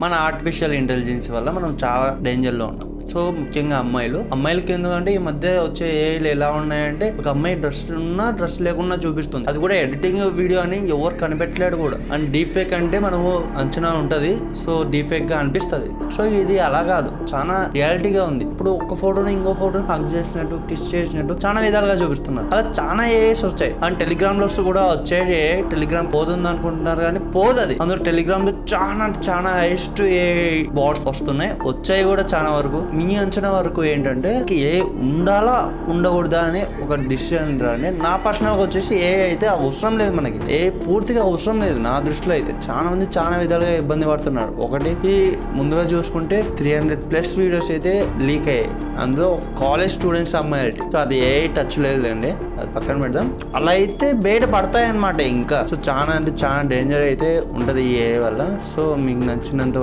మన artificial intelligence వల్ల మనం చాలా డేంజర్లో ఉన్నాం. సో ముఖ్యంగా అమ్మాయిలకి ఎందుకంటే ఈ మధ్య వచ్చే ఏఐలు ఎలా ఉన్నాయంటే ఒక అమ్మాయి డ్రెస్ ఉన్నా డ్రెస్ లేకున్నా చూపిస్తుంది. అది కూడా ఎడిటింగ్ వీడియో అని ఎవరు కనిపెట్టలేడు కూడా. అండ్ డీప్ ఫేక్ అంటే మనము అంచనా ఉంటది, సో డీప్ ఫేక్ గా అనిపిస్తుంది. సో ఇది అలా కాదు, చాలా రియాలిటీగా ఉంది. ఇప్పుడు ఒక ఫోటోని ఇంకో ఫోటోని హగ్ చేసినట్టు, కిస్ చేసినట్టు చాలా విధాలుగా చూపిస్తున్నారు. అలా చాలా ఏఐస్ వచ్చాయి. అండ్ టెలిగ్రామ్ లో కూడా వచ్చే టెలిగ్రామ్ పోతుంది అనుకుంటున్నారు కానీ పోదది. అందులో టెలిగ్రామ్ లో చాలా హైయెస్ట్ ఏఐ బాట్స్ వస్తున్నాయి, వచ్చాయి కూడా చాలా వరకు. మీ అంచనా వరకు ఏంటంటే ఏ ఉండాలా ఉండకూడదా అని ఒక డిసిషన్ రాని. నా పర్సనల్ గా వచ్చేసి ఏ అయితే అవసరం లేదు, మనకి ఏ పూర్తిగా అవసరం లేదు నా దృష్టిలో అయితే. చాలా మంది చాలా విధాలుగా ఇబ్బంది పడుతున్నారు. ఒకటి ముందుగా చూసుకుంటే 300+ వీడియోస్ అయితే లీక్ అయ్యాయి, అందులో కాలేజ్ స్టూడెంట్స్ అమ్మాయిలకి. సో అది ఏ టచ్ లేదులేండి, అది పక్కన పెడదాం. అలా అయితే బయట పడతాయి అనమాట ఇంకా. సో చాలా అంటే చాలా డేంజర్ అయితే ఉంటది ఈ ఏ వల్ల. సో మీకు నచ్చినంత